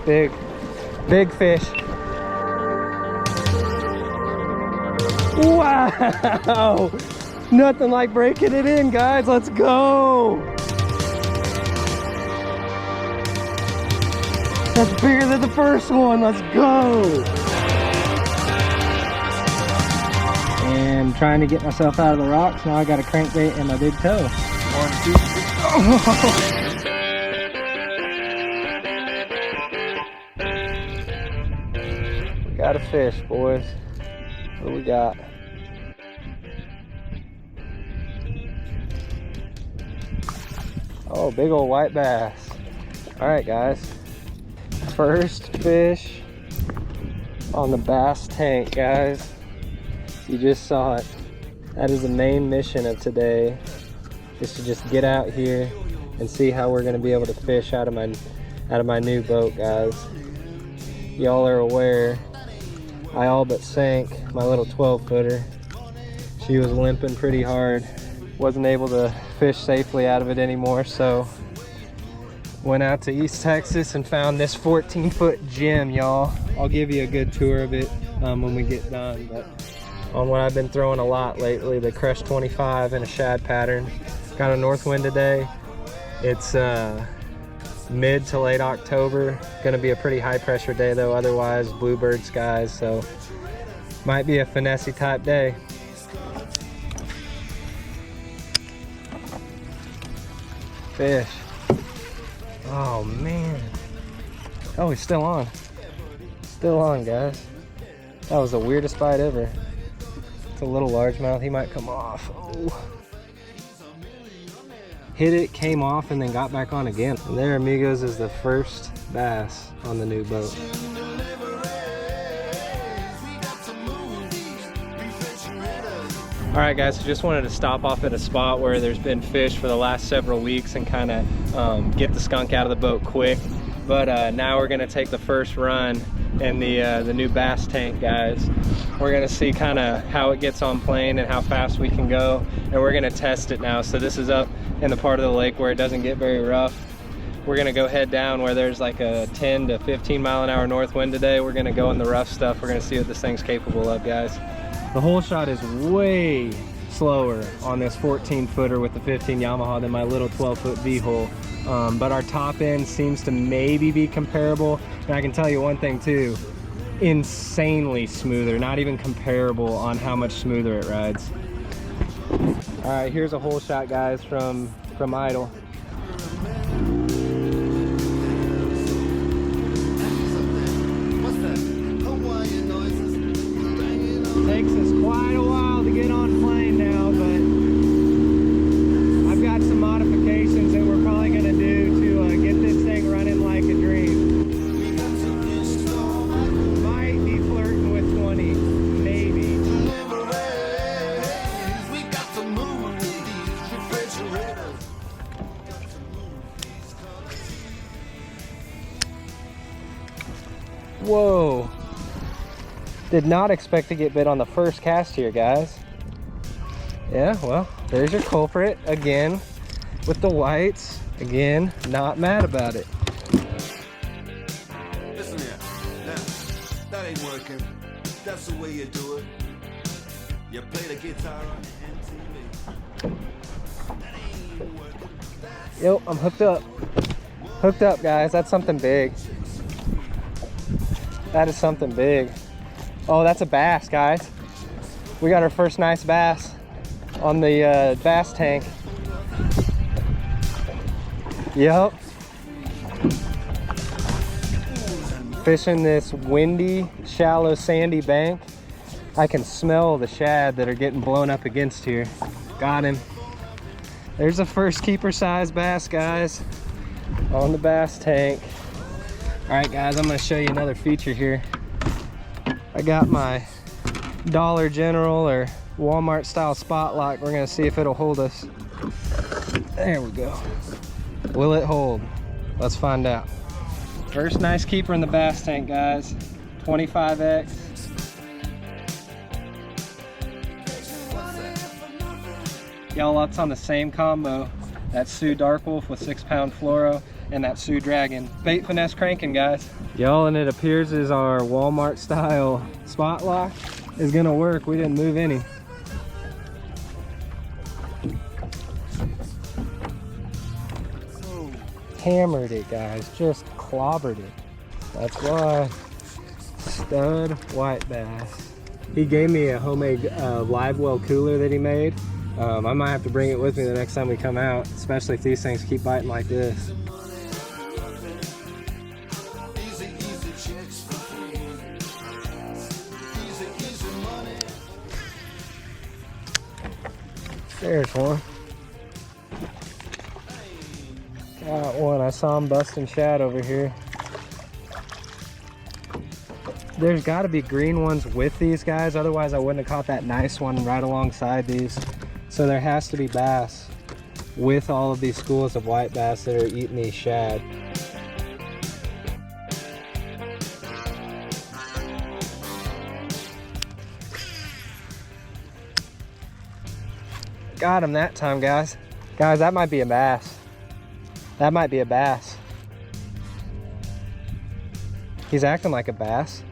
Big fish. Wow! Nothing like breaking it in, guys. Let's go! That's bigger than the first one. Let's go! And trying to get myself out of the rocks. Now I got a crankbait and my big toe. 1, 2, 3. Oh. We got a fish, boys. What do we got? Oh, big old white bass. All right, guys. First fish on the bass tank, guys. You just saw it. That is the main mission of today, is to just get out here and see how we're gonna be able to fish out of my new boat, guys. Y'all are aware, I all but sank my little 12-footer. She was limping pretty hard. Wasn't able to fish safely out of it anymore, so went out to East Texas and found this 14-foot gem, y'all. I'll give you a good tour of it when we get done. But on what I've been throwing a lot lately, the Crush 25 in a shad pattern. Got a north wind today. It's mid to late October. Gonna be a pretty high pressure day though, otherwise bluebird skies, so might be a finessey type day. Fish. Oh man. Oh, he's still on. Still on, guys. That was the weirdest bite ever. It's a little largemouth. He might come off. Oh. Hit it, came off, and then got back on again. And there, amigos, is the first bass on the new boat. All right, guys, so just wanted to stop off at a spot where there's been fish for the last several weeks and kind of get the skunk out of the boat quick. But now we're gonna take the first run in the new bass tank, guys. We're gonna see kind of how it gets on plane and how fast we can go, and we're gonna test it now. So this is up in the part of the lake where it doesn't get very rough. We're gonna go head down where there's like a 10 to 15 mile an hour north wind today. We're gonna go in the rough stuff. We're gonna see what this thing's capable of, guys. The hole shot is way slower on this 14-footer with the 15 Yamaha than my little 12-foot V-hole. But our top end seems to maybe be comparable. And I can tell you one thing too, insanely smoother, not even comparable on how much smoother it rides. All right, here's a hole shot, guys, from Idle. Takes us quite a while to get on plane now, but I've got some modifications that we're probably going to do to get this thing running like a dream. Might be flirting with 20, maybe. Whoa. Did not expect to get bit on the first cast here, guys. Yeah, well, there's your culprit again with the whites. Again, not mad about it. Listen here, now, that ain't working. That's the way you do it. You play the guitar on the MTV. That ain't working. Yo, I'm hooked up. Hooked up, guys. That's something big. That is something big. Oh, that's a bass, guys. We got our first nice bass on the bass tank. Yep. Fishing this windy, shallow, sandy bank. I can smell the shad that are getting blown up against here. Got him. There's the first keeper size bass, guys, on the bass tank. All right, guys, I'm gonna show you another feature here. I got my Dollar General or Walmart style spot lock. We're gonna see if it'll hold us. There we go. Will it hold? Let's find out. First nice keeper in the bass tank, guys. 25X. Y'all, that's on the same combo that Sioux Dark Wolf with 6-pound fluoro, and that Sioux Dragon. Bait finesse cranking, guys. Y'all, and it appears as our Walmart style spot lock is gonna work. We didn't move any. Hammered it, guys, just clobbered it. That's why. Stud white bass. He gave me a homemade live well cooler that he made. I might have to bring it with me the next time we come out, especially if these things keep biting like this. There's one. Got one. I saw him busting shad over here. There's got to be green ones with these guys, otherwise I wouldn't have caught that nice one right alongside these. So there has to be bass with all of these schools of white bass that are eating these shad. Got him that time, guys. Guys, that might be a bass. That might be a bass. He's acting like a bass.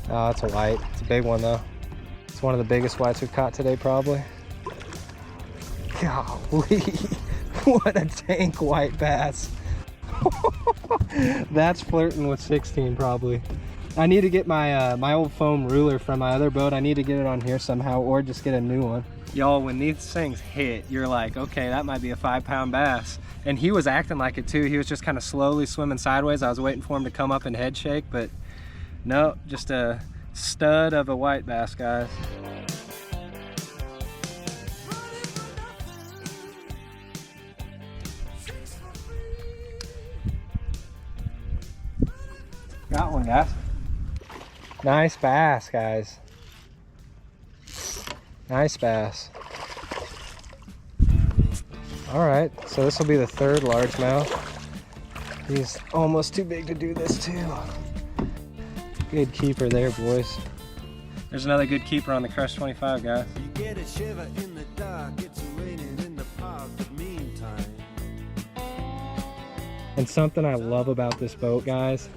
Oh, it's a white. It's a big one though. It's one of the biggest whites we've caught today, probably. Golly, what a tank white bass. That's flirting with 16 probably. I need to get my my old foam ruler from my other boat. I need to get it on here somehow, or just get a new one. Y'all, when these things hit, you're like, okay, that might be a 5-pound bass. And he was acting like it too. He was just kind of slowly swimming sideways. I was waiting for him to come up and head shake, but no, just a stud of a white bass, guys. Got one, guys. Nice bass, guys. Nice bass. All right, so this will be the third largemouth. He's almost too big to do this too. Good keeper there, boys. There's another good keeper on the Crush 25, guys. You get a shiver in the dark, it's raining in the park, but meantime. And something I love about this boat, guys,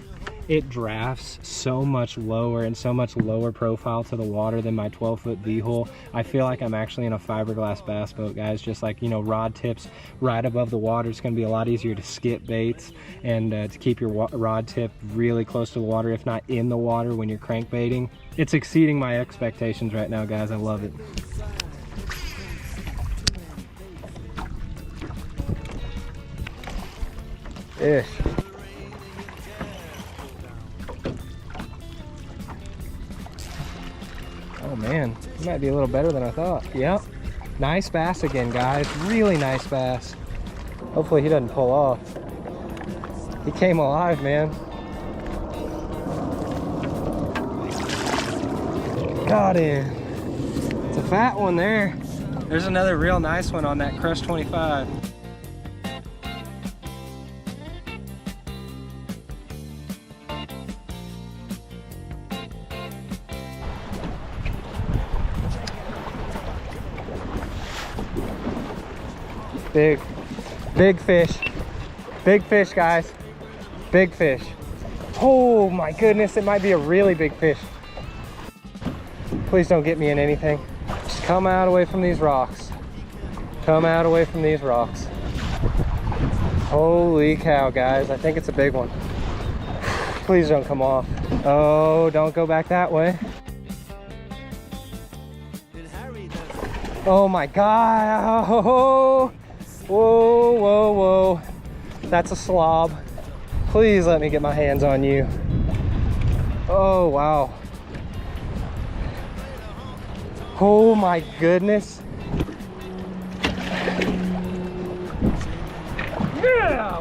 it drafts so much lower and so much lower profile to the water than my 12-foot V-hole. I feel like I'm actually in a fiberglass bass boat, guys. Just like, you know, rod tips right above the water. It's going to be a lot easier to skip baits and to keep your rod tip really close to the water, if not in the water when you're crankbaiting. It's exceeding my expectations right now, guys. I love it. Fish. Oh man, he might be a little better than I thought. Yep. Nice bass again, guys. Really nice bass. Hopefully he doesn't pull off. He came alive, man. Got him. It's a fat one there. There's another real nice one on that Crush 25. Big fish. Big fish, guys. Big fish. Oh my goodness, it might be a really big fish. Please don't get me in anything. Just come out away from these rocks. Come out away from these rocks. Holy cow, guys. I think it's a big one. Please don't come off. Oh, don't go back that way. Oh my God. Oh. Whoa, whoa, whoa. That's a slob. Please let me get my hands on you. Oh, wow. Oh my goodness. Yeah.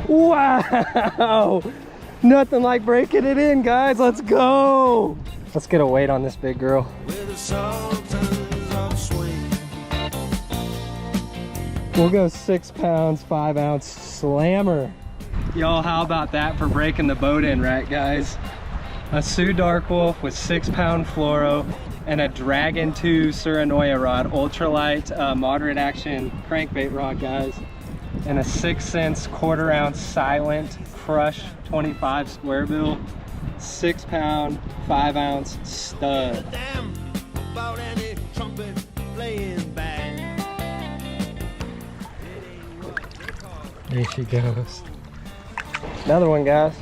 Wow. Nothing like breaking it in, guys. Let's go. Let's get a weight on this big girl. We'll go 6 pounds, 5 ounce slammer. Y'all, how about that for breaking the boat in, right, guys? A Sioux Dark Wolf with 6-pound fluoro, and a Dragon 2 Suranoia rod, ultralight, moderate action crankbait rod, guys, and a 6 cents 1/4 ounce Silent Crush 25 square bill, 6 pound 5 ounce stud. Damn about any trumpet playing band. There she goes. Another one, guys.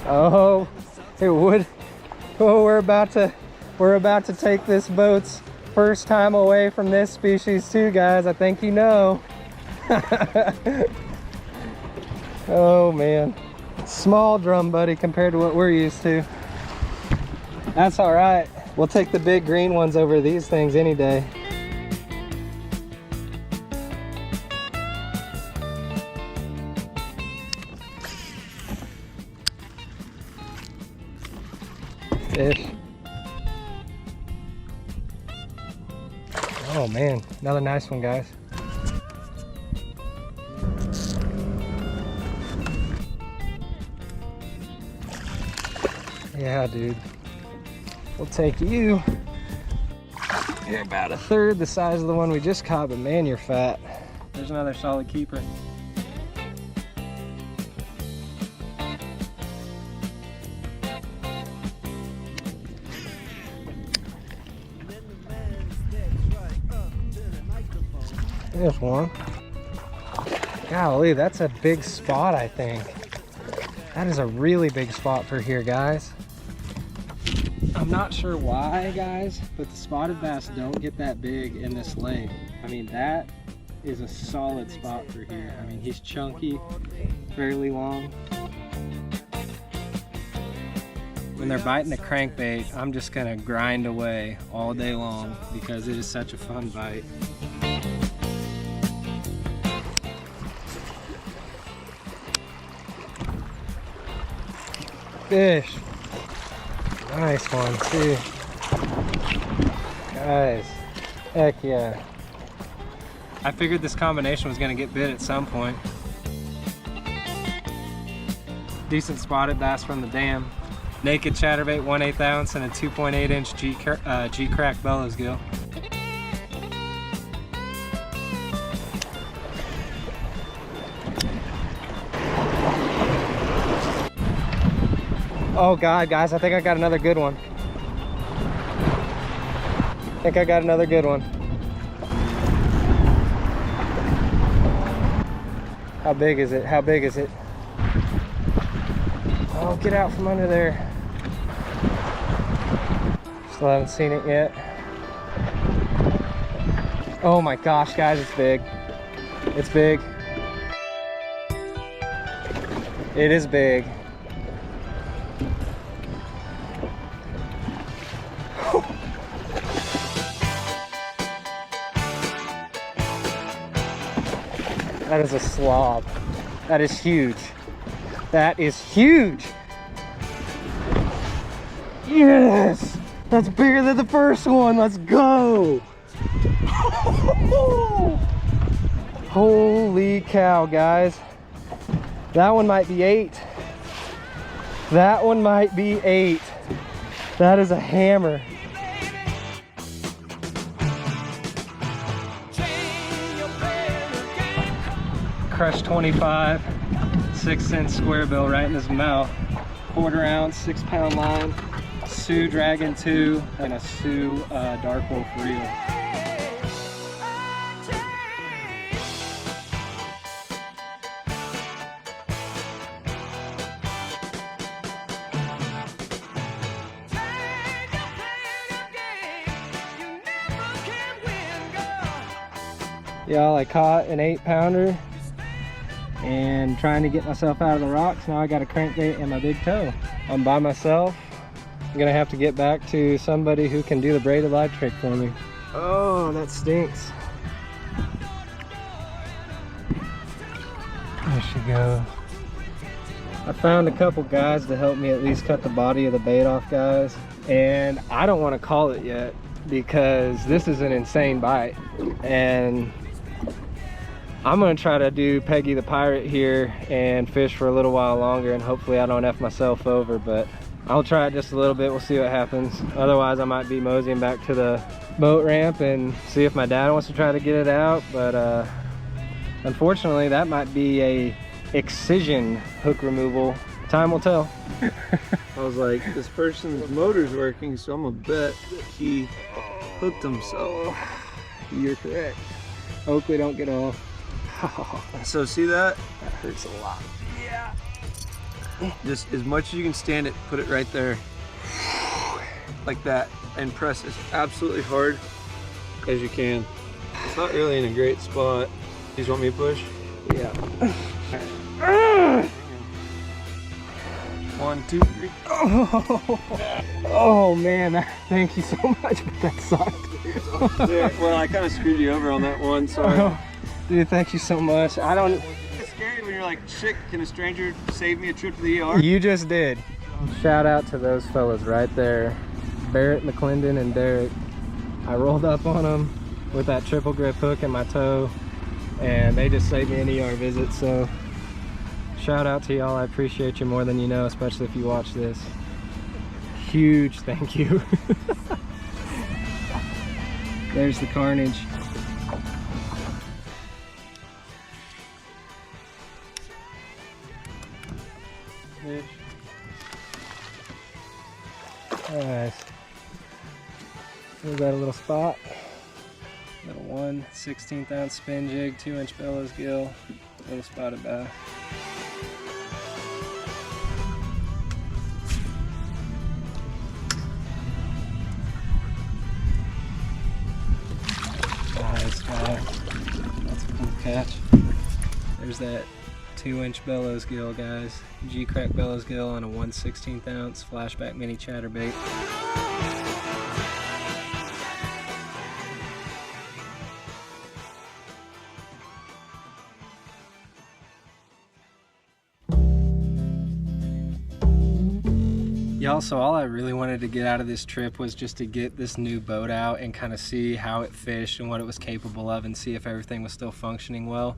Oh, it would. Oh, we're about to take this boat's first time away from this species too, guys. I think you know. Oh man, small drum buddy compared to what we're used to. That's all right. We'll take the big green ones over these things any day. Fish. Oh man, another nice one, guys. Yeah, dude. We'll take you. You're about a third the size of the one we just caught, but man, you're fat. There's another solid keeper. There's one. Golly, that's a big spot, I think. That is a really big spot for here, guys. I'm not sure why, guys, but the spotted bass don't get that big in this lake. I mean, that is a solid spot for here. I mean, he's chunky, fairly long. When they're biting the crankbait, I'm just gonna grind away all day long because it is such a fun bite. Fish. Nice one too. Guys, heck yeah. I figured this combination was gonna get bit at some point. Decent spotted bass from the dam. Naked chatterbait, 1/8 ounce, and a 2.8 inch G-crack bellows gill. Oh God, guys, I think I got another good one. How big is it? How big is it? Oh, get out from under there. Still haven't seen it yet. Oh my gosh, guys, it's big. It's big. It is big. That is a slob. That is huge. That is huge. Yes! That's bigger than the first one. Let's go. Holy cow, guys. That one might be 8. That one might be 8. That is a hammer. Crush 25, 6 cent square bill right in his mouth. 1/4 ounce, 6 pound line, Sioux Dragon 2, and a Sioux Dark Wolf reel. Y'all, I caught an 8 pounder. And trying to get myself out of the rocks. Now I got a crankbait and my big toe. I'm by myself. I'm gonna have to get back to somebody who can do the braided live trick for me. Oh, that stinks. There she goes. I found a couple guys to help me at least cut the body of the bait off, guys. And I don't want to call it yet because this is an insane bite. And I'm gonna try to do Peggy the Pirate here and fish for a little while longer, and hopefully I don't F myself over, but I'll try it just a little bit. We'll see what happens. Otherwise, I might be moseying back to the boat ramp and see if my dad wants to try to get it out. But unfortunately, that might be a excision hook removal. Time will tell. I was like, this person's motor's working, so I'm gonna bet that he hooked himself. You're correct. Hopefully don't get off. So see that? That hurts a lot. Yeah. Just as much as you can stand it, put it right there. Like that. And press as absolutely hard as you can. It's not really in a great spot. You just want me to push? Yeah. 1, 2, 3. Oh man, thank you so much, but that sucked. Yeah, well, I kind of screwed you over on that one, sorry. Dude, thank you so much. I don't... It's scary when you're like, shit, can a stranger save me a trip to the ER? You just did. Shout out to those fellas right there. Barrett, McClendon, and Derek. I rolled up on them with that triple grip hook in my toe, and they just saved me an ER visit, so shout out to y'all. I appreciate you more than you know, especially if you watch this. Huge thank you. There's the carnage. Fish. Alright. We've got a little spot. Little 1/16 ounce spin jig, 2-inch bellows gill, little spotted bass. Nice guy. That's a cool catch. There's that 2-inch bellows gill, guys. G-crack bellows gill on a 1/16 ounce flashback mini chatterbait. Y'all, so all I really wanted to get out of this trip was just to get this new boat out and kind of see how it fished and what it was capable of and see if everything was still functioning well.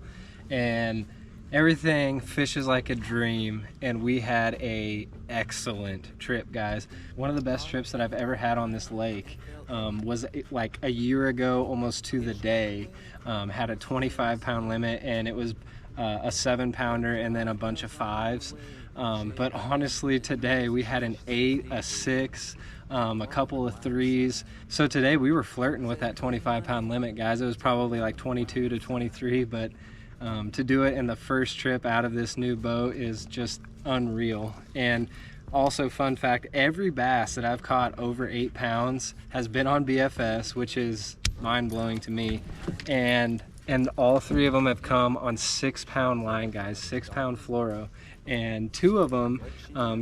And everything fishes like a dream, and we had a excellent trip, guys. One of the best trips that I've ever had on this lake was like a year ago, almost to the day. Had a 25-pound limit, and it was a 7-pounder and then a bunch of 5s. But honestly, today we had an 8, a 6, a couple of 3s. So today we were flirting with that 25-pound limit, guys. It was probably like 22 to 23, but to do it in the first trip out of this new boat is just unreal. And also, fun fact, every bass that I've caught over 8 pounds has been on BFS, which is mind-blowing to me. And all 3 of them have come on 6-pound line, guys, 6-pound fluoro. And 2 of them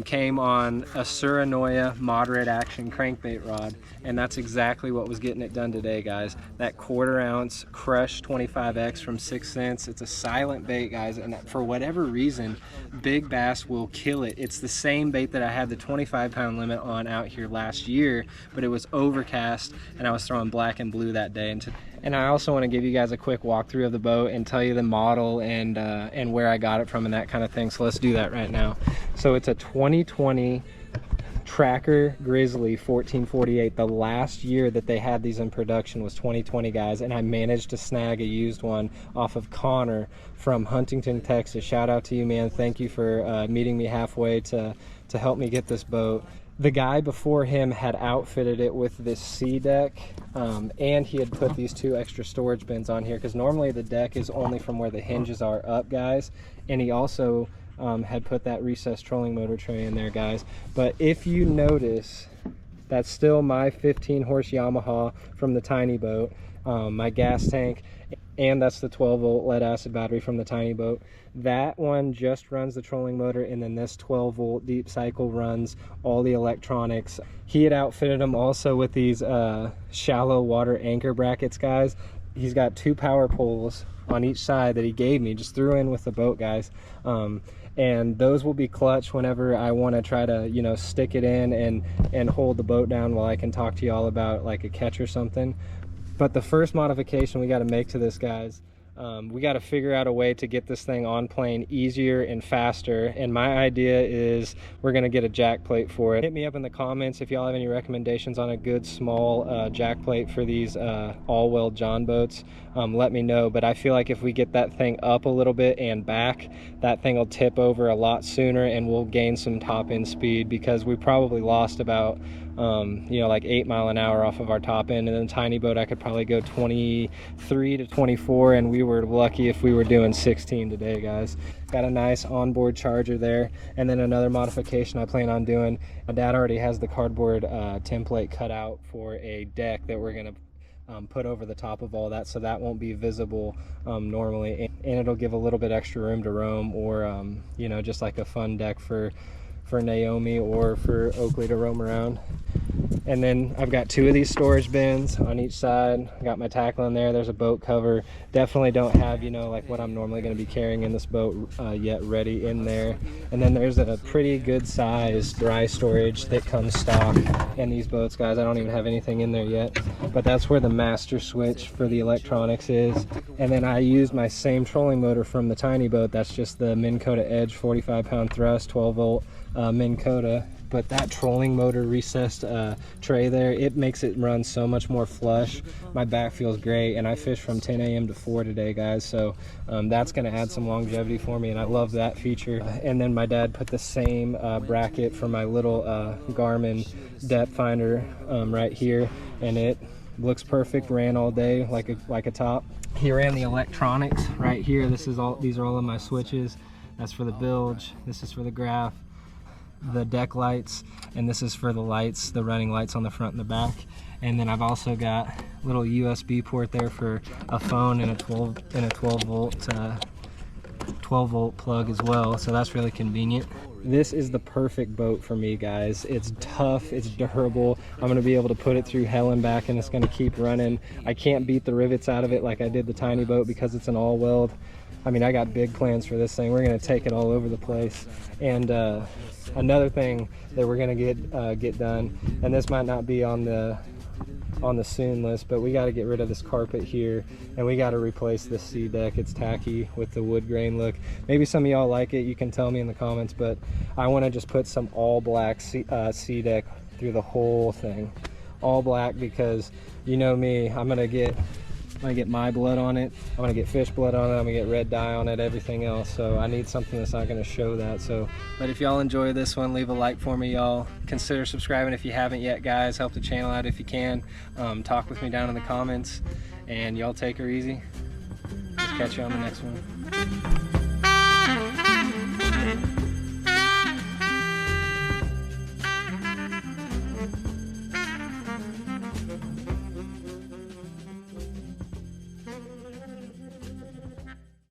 came on a Suranoia moderate action crankbait rod, and that's exactly what was getting it done today, guys. That 1/4 ounce Crush 25X from 6 cents. It's a silent bait, guys, and for whatever reason, big bass will kill it. It's the same bait that I had the 25-pound limit on out here last year, but it was overcast and I was throwing black and blue that day. And I also want to give you guys a quick walkthrough of the boat and tell you the model and where I got it from and that kind of thing. So let's do that right now. So it's a 2020 Tracker Grizzly 1448. The last year that they had these in production was 2020, guys, and I managed to snag a used one off of Connor from Huntington, Texas. Shout out to you, man. Thank you for meeting me halfway to help me get this boat. The guy before him had outfitted it with this C deck, and he had put these 2 extra storage bins on here, because normally the deck is only from where the hinges are up, guys. And he also had put that recessed trolling motor tray in there, guys. But if you notice, that's still my 15-horse Yamaha from the tiny boat, my gas tank, and that's the 12-volt lead acid battery from the tiny boat. That one just runs the trolling motor, and then this 12-volt deep cycle runs all the electronics. He had outfitted them also with these shallow water anchor brackets, guys. He's got 2 power poles on each side that he gave me, just threw in with the boat, guys. And those will be clutch whenever I want to try to, you know, stick it in and hold the boat down while I can talk to y'all about like a catch or something. But the first modification we got to make to this, guys, We got to figure out a way to get this thing on plane easier and faster, and my idea is we're going to get a jack plate for it. Hit me up in the comments if y'all have any recommendations on a good small jack plate for these all-weld John boats. Let me know, but I feel like if we get that thing up a little bit and back, that thing will tip over a lot sooner and we'll gain some top end speed, because we probably lost about you know, like 8 miles an hour off of our top end. And then the tiny boat I could probably go 23 to 24, and we were lucky if we were doing 16 today, guys. Got a nice onboard charger there. And then another modification I plan on doing, my dad already has the cardboard template cut out for a deck that we're gonna put over the top of all that, so that won't be visible normally, and it'll give a little bit extra room to roam, or you know, just like a fun deck for Naomi or for Oakley to roam around. And then I've got 2 of these storage bins on each side. I got my tackle in there. There's a boat cover. Definitely don't have, you know, like what I'm normally going to be carrying in this boat yet ready in there. And then there's a pretty good size dry storage that comes stock in these boats, guys. I don't even have anything in there yet, but that's where the master switch for the electronics is. And then I used my same trolling motor from the tiny boat. That's just the Minn Kota Edge 45-pound thrust, 12-volt Minn Kota. But that trolling motor recessed tray there, it makes it run so much more flush. My back feels great, and I fished from 10 a.m. to 4 today, guys, so that's going to add some longevity for me, and I love that feature. And then my dad put the same bracket for my little Garmin depth finder right here, and it looks perfect. Ran all day like a top. He ran the electronics right here. These are all of my switches. That's for the bilge, this is for the graph, the deck lights, and this is for the lights, the running lights on the front and the back. And then I've also got a little USB port there for a phone, and a 12 volt plug as well, so that's really convenient. This is the perfect boat for me, guys. It's tough, it's durable. I'm gonna be able to put it through hell and back, and it's gonna keep running. I can't beat the rivets out of it like I did the tiny boat because it's an all weld. I mean, I got big plans for this thing. We're gonna take it all over the place. And another thing that we're gonna get done, and this might not be on the soon list, but we got to get rid of this carpet here, and we got to replace this sea deck. It's tacky with the wood grain look. Maybe some of y'all like it, you can tell me in the comments, but I want to just put some all black sea deck through the whole thing, all black, because you know me, I'm gonna get my blood on it, I'm gonna get fish blood on it, I'm gonna get red dye on it, everything else. So I need something that's not gonna show that. So, but if y'all enjoy this one, leave a like for me, y'all. Consider subscribing if you haven't yet, guys. Help the channel out if you can. Talk with me down in the comments, and y'all take her easy. Catch you on the next one.